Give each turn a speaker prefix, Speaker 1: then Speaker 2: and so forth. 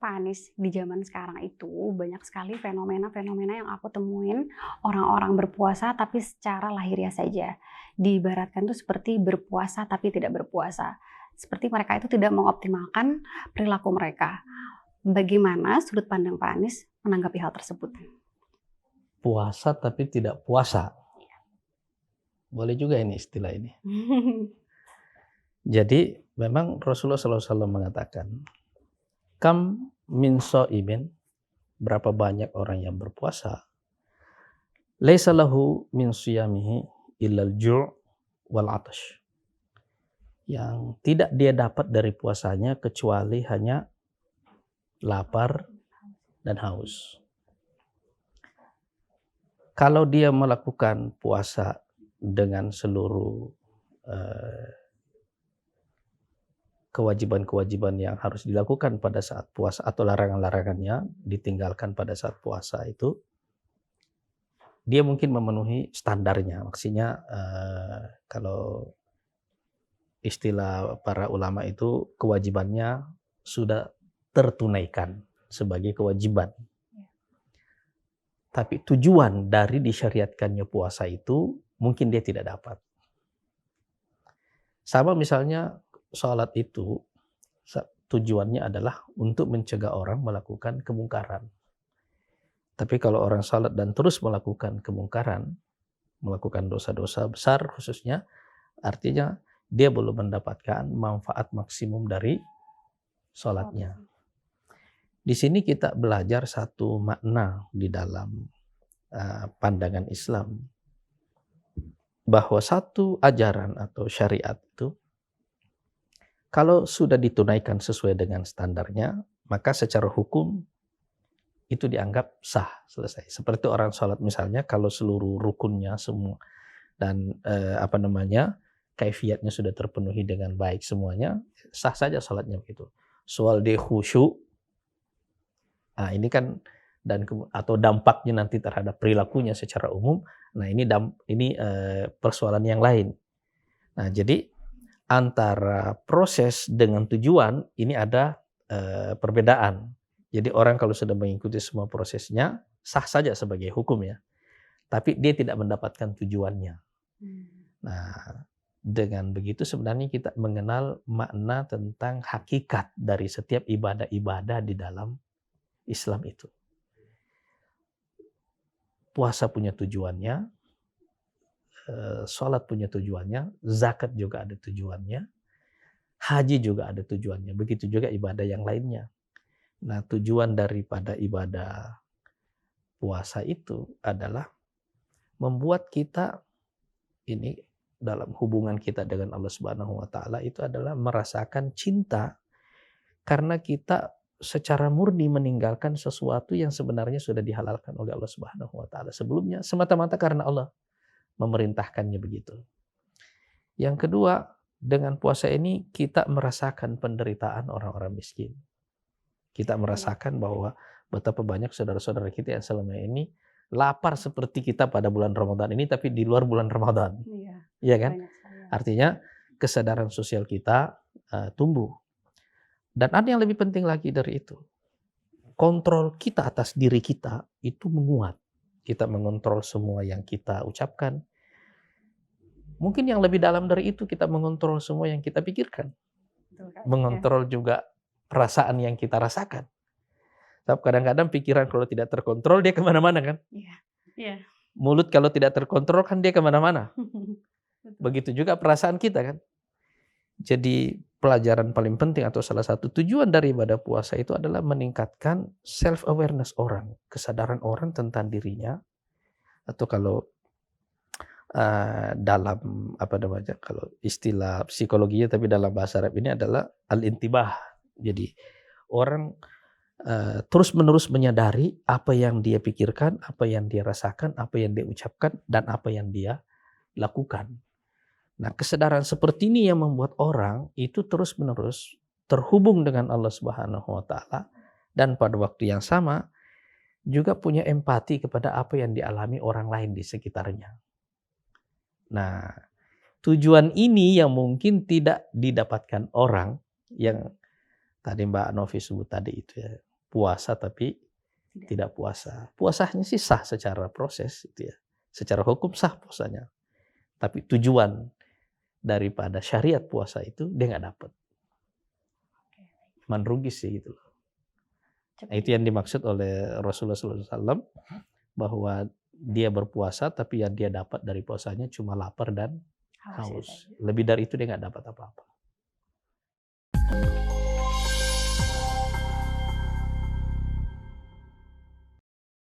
Speaker 1: Pak Anies, di zaman sekarang itu banyak sekali fenomena-fenomena yang aku temuin orang-orang berpuasa tapi secara lahiriah saja. Diibaratkan tuh seperti berpuasa tapi tidak berpuasa. Seperti mereka itu tidak mengoptimalkan perilaku mereka. Bagaimana sudut pandang Pak Anies menanggapi hal tersebut?
Speaker 2: Puasa tapi tidak puasa. Boleh juga ini istilah ini. Jadi memang Rasulullah SAW mengatakan, kam min sha'imin, berapa banyak orang yang berpuasa, laisa lahu min siyamihi illal ju' wal atash. Yang tidak dia dapat dari puasanya kecuali hanya lapar dan haus. Kalau dia melakukan puasa dengan seluruh kewajiban-kewajiban yang harus dilakukan pada saat puasa atau larangan-larangannya ditinggalkan pada saat puasa itu, dia mungkin memenuhi standarnya. Maksudnya kalau istilah para ulama itu kewajibannya sudah tertunaikan sebagai kewajiban. Tapi tujuan dari disyariatkannya puasa itu mungkin dia tidak dapat. Sama misalnya sholat itu tujuannya adalah untuk mencegah orang melakukan kemungkaran. Tapi kalau orang sholat dan terus melakukan kemungkaran, melakukan dosa-dosa besar khususnya, artinya dia belum mendapatkan manfaat maksimum dari sholatnya. Di sini kita belajar satu makna di dalam pandangan Islam, bahwa satu ajaran atau syariat itu kalau sudah ditunaikan sesuai dengan standarnya, maka secara hukum itu dianggap sah, selesai. Seperti orang sholat misalnya, kalau seluruh rukunnya semua dan kaifiatnya sudah terpenuhi dengan baik semuanya, sah saja sholatnya begitu. Soal dia khusyuk, nah ini kan atau dampaknya nanti terhadap perilakunya secara umum, nah ini persoalan yang lain. Nah jadi antara proses dengan tujuan ini ada perbedaan. Jadi orang kalau sudah mengikuti semua prosesnya sah saja sebagai hukum ya, tapi dia tidak mendapatkan tujuannya. Nah dengan begitu sebenarnya kita mengenal makna tentang hakikat dari setiap ibadah-ibadah di dalam Islam itu. Puasa punya tujuannya, sholat punya tujuannya, zakat juga ada tujuannya, haji juga ada tujuannya, begitu juga ibadah yang lainnya. Nah tujuan daripada ibadah puasa itu adalah membuat kita ini dalam hubungan kita dengan Allah Subhanahu wa taala itu adalah merasakan cinta karena kita secara murni meninggalkan sesuatu yang sebenarnya sudah dihalalkan oleh Allah Subhanahu wa taala sebelumnya, semata-mata karena Allah memerintahkannya begitu. Yang kedua, dengan puasa ini kita merasakan penderitaan orang-orang miskin. Kita merasakan bahwa betapa banyak saudara-saudara kita yang selama ini lapar seperti kita pada bulan Ramadan ini, tapi di luar bulan Ramadan. Iya kan? Artinya kesadaran sosial kita tumbuh. Dan ada yang lebih penting lagi dari itu. Kontrol kita atas diri kita itu menguat. Kita mengontrol semua yang kita ucapkan. Mungkin yang lebih dalam dari itu, kita mengontrol semua yang kita pikirkan. Mengontrol juga perasaan yang kita rasakan. Sebab kadang-kadang pikiran kalau tidak terkontrol, dia kemana-mana kan? Mulut kalau tidak terkontrol kan dia kemana-mana. Begitu juga perasaan kita kan? Jadi pelajaran paling penting atau salah satu tujuan dari ibadah puasa itu adalah meningkatkan self-awareness orang. Kesadaran orang tentang dirinya. Atau kalau dalam kalau istilah psikologinya tapi dalam bahasa Arab ini adalah al-intibah. Jadi orang terus-menerus menyadari apa yang dia pikirkan, apa yang dia rasakan, apa yang dia ucapkan, dan apa yang dia lakukan. Nah, kesadaran seperti ini yang membuat orang itu terus-menerus terhubung dengan Allah Subhanahu wa taala dan pada waktu yang sama juga punya empati kepada apa yang dialami orang lain di sekitarnya. Nah, tujuan ini yang mungkin tidak didapatkan orang yang tadi Mbak Novi sebut tadi itu ya. puasa tapi tidak puasa. Puasanya sih sah secara proses itu ya. Secara hukum sah puasanya. Tapi tujuan daripada syariat puasa itu dia nggak dapat. Cuman rugi sih gitu loh. Nah, itu yang dimaksud oleh Rasulullah SAW bahwa dia berpuasa tapi yang dia dapat dari puasanya cuma lapar dan haus. Lebih dari itu dia nggak dapat apa-apa.